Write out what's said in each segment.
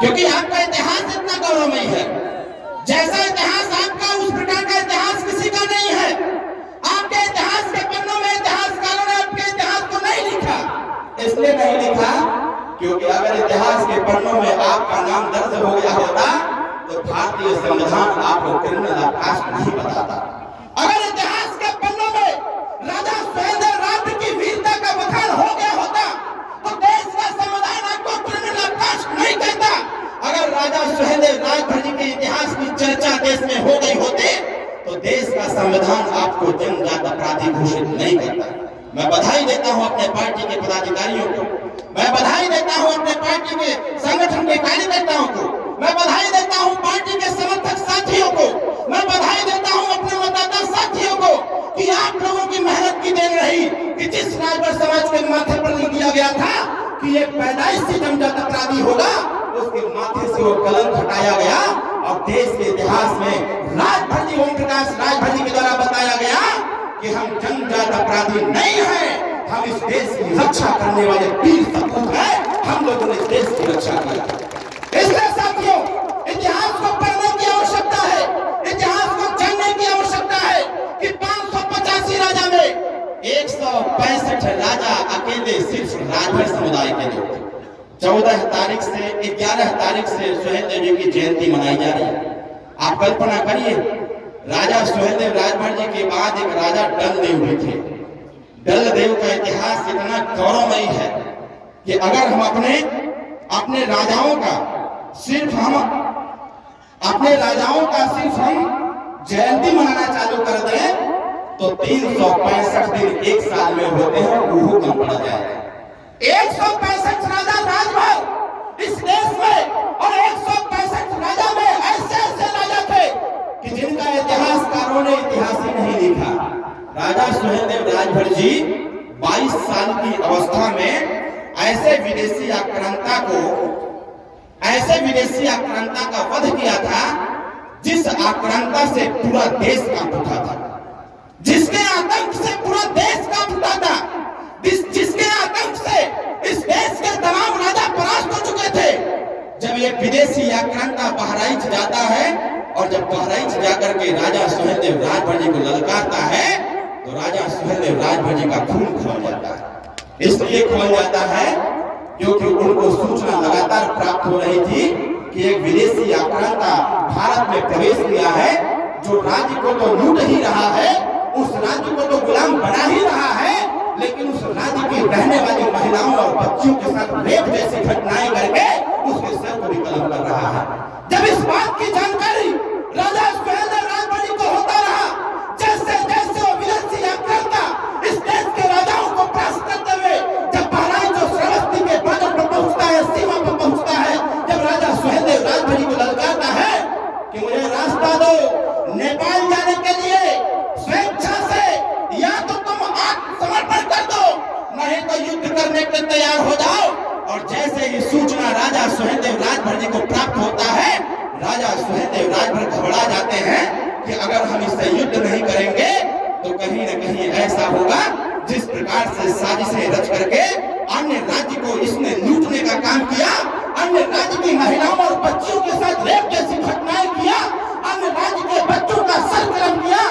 क्योंकि आपका इतिहास इतना गौरवमयी है। जैसा इतिहास आपका, उस प्रकार का इतिहास किसी का नहीं है। आपके इतिहास के पन्नों में इतिहासकारों ने आपके इतिहास को नहीं लिखा। इसलिए नहीं लिखा क्योंकि अगर इतिहास के पन्नों में आपका नाम दर्ज हो गया होता तो भारतीय संविधान आपको क्रिमिनल अवकाश नहीं बताता। अगर इतिहास के पन्नों में राजा सुहेलदेव राज की वीरता का बखान हो गया होता तो देश का संविधान आपको क्रिमिनल अवकाश नहीं कहता। अगर राजा सुहेलदेव राजभर के इतिहास की चर्चा देश में हो गई होती तो देश का संविधान आपको जन्मजात अपराधी घोषित नहीं करता। मैं बधाई देता हूं अपने पार्टी के पदाधिकारियों को, मैं बधाई देता हूं अपने पार्टी के संगठन के कार्यकर्ताओं को, मैं बधाई देता हूं पार्टी के समर्थक साथियों को, मैं बधाई देता हूं अपने मतदाता साथियों को कि आप लोगों की मेहनत की देन रही कि जिस राजभर समाज के माथे पर लिख दिया गया था कि ये पैदाइश से जन्मजात अपराधी होगा, उसके माथे से वो कलंक हटाया गया और देश के इतिहास में राजभर जी, ओम प्रकाश राजभर जी के द्वारा बताया गया कि हम जन्मजात अपराधी नहीं हैं, हम इस देश की रक्षा करने वाले वीर सपूत हैं। हम लोगों ने इस देश की रक्षा की। इसलिए साथियों, इतिहास को पढ़ने की आवश्यकता है, इतिहास को जानने की आवश्यकता है कि 585 राजा में 165 राजा अकेले सिर्फ राजभर समुदाय के लोग। 14 तारीख से 11 तारीख से सुहेलदेव जी की जयंती मनाई जा रही है। आप कल्पना करिए, राजा सुहेलदेव राजभर जी के बाद एक राजा डलदेव भी थे। डलदेव का इतिहास इतना गौरवमयी है कि अगर हम अपने राजाओं का सिर्फ हम जयंती मनाना चालू कर दें तो 365 दिन एक साल में होते हैं, वो कम पड़ जाएगा। 165 राजा राजभर इस देश में, और 165 राजा में ऐसे राजा थे कि जिनका इतिहासकारों ने इतिहास ही नहीं लिखा। राजा सुहेलदेव राजभर जी 22 साल की अवस्था में ऐसे विदेशी आक्रांता का वध किया था जिस आक्रांता से पूरा देश कांप उठा था, जिसके आतंक से पूरा देश कांप उठा था, जिसके आतंक से इस देश के तमाम राजा परास्त हो चुके थे। जब ये विदेशी आक्रांता बहराइच जाता है और जब बहराइच जाकर के राजा सुहेलदेव राजभर जी को ललकारता है तो राजा सुहेलदेव राजभर जी का खून खौल जाता है। इसलिए खौल जाता है क्योंकि उनको सूचना लगातार प्राप्त हो रही थी कि एक विदेशी आक्रांता भारत में प्रवेश किया है, जो राज्य को तो लूट ही रहा है, उस राज्य को तो गुलाम बना ही रहा है, लेकिन उस राज्य की रहने वाली महिलाओं और बच्चियों के साथ रेप जैसी घटनाएं करके उसके सर को भी कलम कर रहा है। जब इस बात की जानकारी राजा सुहेलदेव राजभर जी को होता रहा, जैसे जैसे वो विदेशी आक्रांता इस देश के राजाओं को परास्त करते हुए जब बहराइच और श्रावस्ती के बॉर्डर पर पहुंचता है, सीमा पर पहुंचता है, जब राजा सुहेलदेव राजभर जी को ललकारता है कि मुझे रास्ता दो नेपाल जाने के लिए, स्वेच्छा से, या तो तुम आत्मसमर्पण कर दो, नहीं तो युद्ध करने के लिए तैयार हो जाओ। और जैसे ही सूचना राजा सुहेलदेव राजभर जी को प्राप्त होता है, राजा सुहेलदेव राजभर घबरा जाते हैं कि अगर हम इससे युद्ध नहीं करेंगे तो कहीं न कहीं ऐसा होगा जिस प्रकार से साजिशें रच करके अन्य राज्य को इसने लूटने का काम किया, अन्य राज्य की महिलाओं और बच्चियों के साथ रेप जैसी घटनाएं किया, अन्य राज्य के बच्चों का सर कलम किया,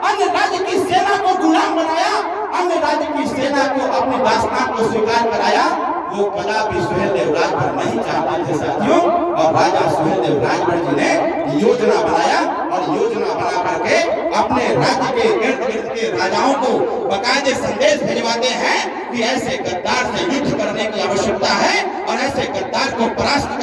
अन्य राज्य की सेना को गुलाम बनाया, अन्य राज्य की सेना को अपनी दास्तान को स्वीकार कराया, वो कदापि सुहेलदेव राजभर नहीं चाहते थे साथियों। और राजा सुहेलदेव राजभर जी ने योजना बनाया और योजना बना करके अपने राज्य के इर्द गिर्द के राजाओं को बाकायदे संदेश भिजवाते हैं कि ऐसे गद्दार से युद्ध करने की आवश्यकता है और ऐसे गद्दार को परास्त